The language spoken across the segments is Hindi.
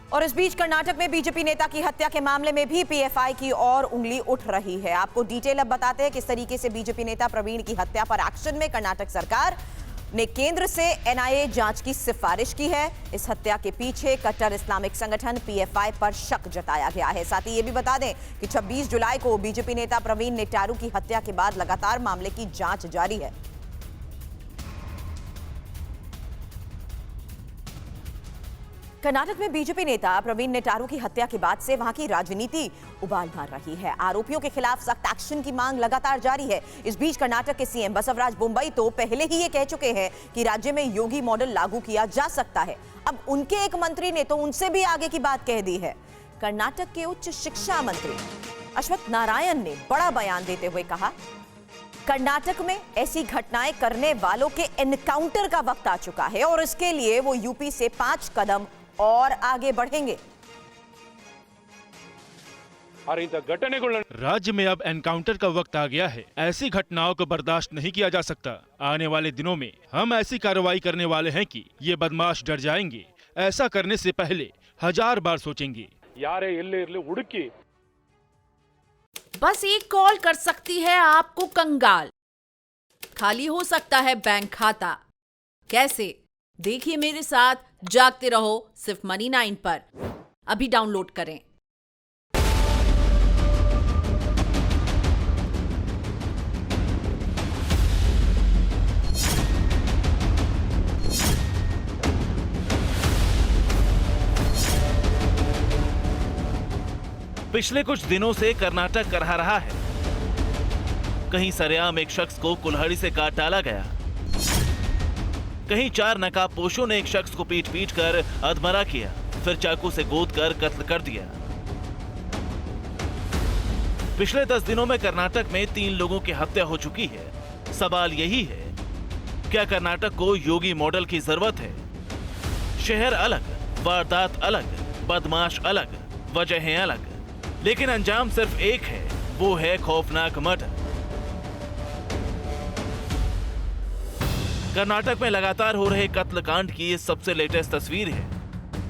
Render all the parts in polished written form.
और इस बीच कर्नाटक में बीजेपी नेता की हत्या के मामले में भी पीएफआई की ओर उंगली उठ रही है। आपको डिटेल अब बताते हैं किस तरीके से बीजेपी नेता प्रवीण की हत्या पर एक्शन में कर्नाटक सरकार ने केंद्र से एनआईए जांच की सिफारिश की है। इस हत्या के पीछे कट्टर इस्लामिक संगठन पीएफआई पर शक जताया गया है। साथ ही ये भी बता दें कि 26 जुलाई को बीजेपी नेता प्रवीण नेटारू की हत्या के बाद लगातार मामले की जांच जारी है। कर्नाटक में बीजेपी नेता प्रवीण नेटारू की हत्या के बाद से वहां की राजनीति उबाल मार रही है। आरोपियों के खिलाफ सख्त एक्शन की मांग लगातार जारी है। इस बीच कर्नाटक के सीएम बसवराज बोम्मई तो पहले ही ये कह चुके हैं कि राज्य में योगी मॉडल लागू किया जा सकता है। अब उनके एक मंत्री ने तो उनसे भी आगे की बात कह दी है। कर्नाटक के उच्च शिक्षा मंत्री अश्वत्थ नारायण ने बड़ा बयान देते हुए कहा, कर्नाटक में ऐसी घटनाएं करने वालों के एनकाउंटर का वक्त आ चुका है और इसके लिए वो यूपी से 5 कदम और आगे बढ़ेंगे। राज्य में अब एनकाउंटर का वक्त आ गया है। ऐसी घटनाओं को बर्दाश्त नहीं किया जा सकता। आने वाले दिनों में हम ऐसी कार्रवाई करने वाले हैं कि ये बदमाश डर जाएंगे। ऐसा करने से पहले 1000 बार सोचेंगे। बस एक कॉल कर सकती है आपको कंगाल। खाली हो सकता है बैंक खाता। कैसे? देखिए मेरे साथ जागते रहो सिर्फ मनी 9 पर। अभी डाउनलोड करें। पिछले कुछ दिनों से कर्नाटक करहा रहा है। कहीं सरेआम एक शख्स को कुल्हाड़ी से काट डाला गया, कहीं 4 नकाबपोशों ने एक शख्स को पीट पीट कर अधमरा किया, फिर चाकू से गोद कर कत्ल कर दिया। पिछले 10 दिनों में कर्नाटक में 3 लोगों की हत्या हो चुकी है। सवाल यही है, क्या कर्नाटक को योगी मॉडल की जरूरत है? शहर अलग, वारदात अलग, बदमाश अलग, वजहें अलग, लेकिन अंजाम सिर्फ एक है, वो है खौफनाक मर्डर। कर्नाटक में लगातार हो रहे कत्लकांड की ये सबसे लेटेस्ट तस्वीर है।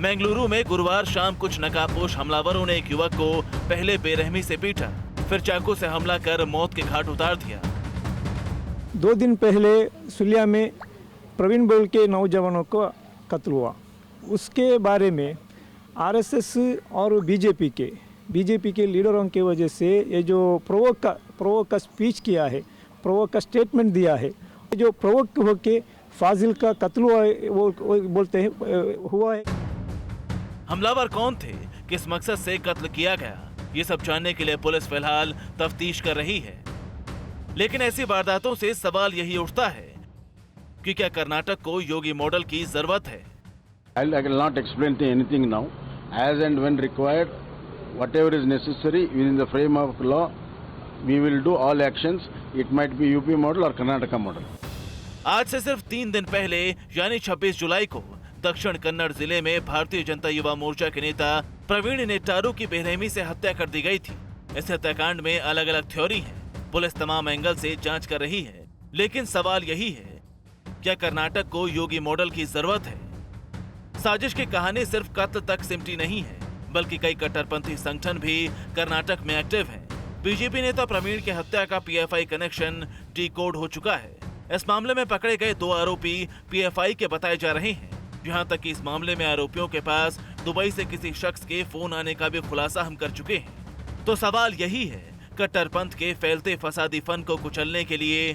मंगलुरु में गुरुवार शाम कुछ नकाबपोश हमलावरों ने एक युवक को पहले बेरहमी से पीटा, फिर चाकू से हमला कर मौत के घाट उतार दिया। 2 दिन पहले सुलिया में प्रवीण बोल के नौजवानों को कत्ल हुआ। उसके बारे में आरएसएस और बीजेपी के लीडरों की वजह से ये जो प्रोवोक का स्पीच किया है, प्रोवोक का स्टेटमेंट दिया है, जो प्रोवोक होके फाजिल का कत्ल हुआ है, वो बोलते हैं हुआ है। हमलावर कौन थे, किस मकसद से कत्ल किया गया, ये सब जानने के लिए पुलिस फिलहाल तफ्तीश कर रही है। लेकिन ऐसी वारदातों से सवाल यही उठता है कि क्या कर्नाटक को योगी मॉडल की जरूरत है? I will not explain anything now. As and when required, whatever is necessary within the frame of law, we will do all actions. It might be UP model or Karnataka model. आज से सिर्फ 3 दिन पहले यानी 26 जुलाई को दक्षिण कन्नड़ जिले में भारतीय जनता युवा मोर्चा के नेता प्रवीण नेटारू की बेरहमी से हत्या कर दी गई थी। इस हत्याकांड में अलग अलग थ्योरी है। पुलिस तमाम एंगल से जांच कर रही है, लेकिन सवाल यही है, क्या कर्नाटक को योगी मॉडल की जरूरत है? साजिश की कहानी सिर्फ कत्ल तक सिमटी नहीं है, बल्कि कई कट्टरपंथी संगठन भी कर्नाटक में एक्टिव हैं। बीजेपी नेता प्रवीण की हत्या का पीएफआई कनेक्शन डिकोड हो चुका है। इस मामले में पकड़े गए 2 आरोपी पीएफआई के बताए जा रहे हैं। यहां तक कि इस मामले में आरोपियों के पास दुबई से किसी शख्स के फोन आने का भी खुलासा हम कर चुके हैं। तो सवाल यही है, कट्टरपंथ के फैलते फसादी फन को कुचलने के लिए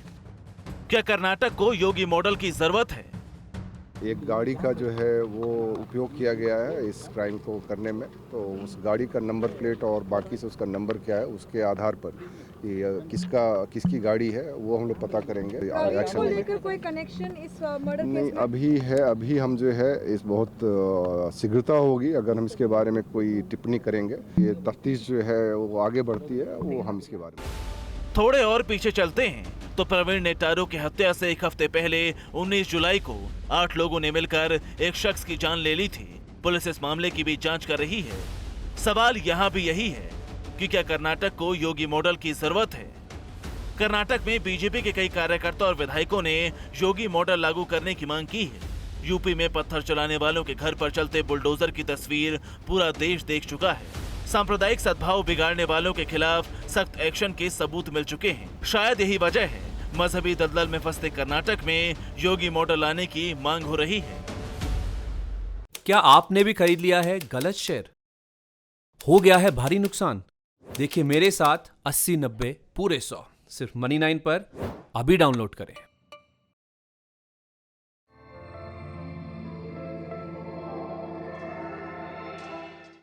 क्या कर्नाटक को योगी मॉडल की जरूरत है? एक गाड़ी का जो है वो उपयोग किया गया है इस क्राइम को करने में, तो उस गाड़ी का नंबर प्लेट और बाकी से उसका नंबर क्या है, उसके आधार पर किसकी गाड़ी है वो हम लोग पता करेंगे। एक्शन लेकर कोई कनेक्शन इस मर्डर नहीं अभी हम जो है इस बहुत शीघ्रता होगी अगर हम इसके बारे में कोई टिप्पणी करेंगे। ये तफ्तीश जो है वो आगे बढ़ती है, वो हम इसके बारे में थोड़े और पीछे चलते हैं तो प्रवीण नेटारू की हत्या से 1 हफ्ते पहले 19 जुलाई को 8 लोगों ने मिलकर एक शख्स की जान ले ली थी। पुलिस इस मामले की भी जांच कर रही है। सवाल यहाँ भी यही है कि क्या कर्नाटक को योगी मॉडल की जरूरत है? कर्नाटक में बीजेपी के कई कार्यकर्ता और विधायकों ने योगी मॉडल लागू करने की मांग की है। यूपी में पत्थर चलाने वालों के घर पर चलते बुलडोजर की तस्वीर पूरा देश देख चुका है। सांप्रदायिक सद्भाव बिगाड़ने वालों के खिलाफ सख्त एक्शन के सबूत मिल चुके हैं। शायद यही वजह है मजहबी दलदल में फंसते कर्नाटक में योगी मॉडल लाने की मांग हो रही है। क्या आपने भी खरीद लिया है गलत शेयर? हो गया है भारी नुकसान? देखिए मेरे साथ 80-90 पूरे 100 सिर्फ Money9 पर अभी डाउनलोड करें।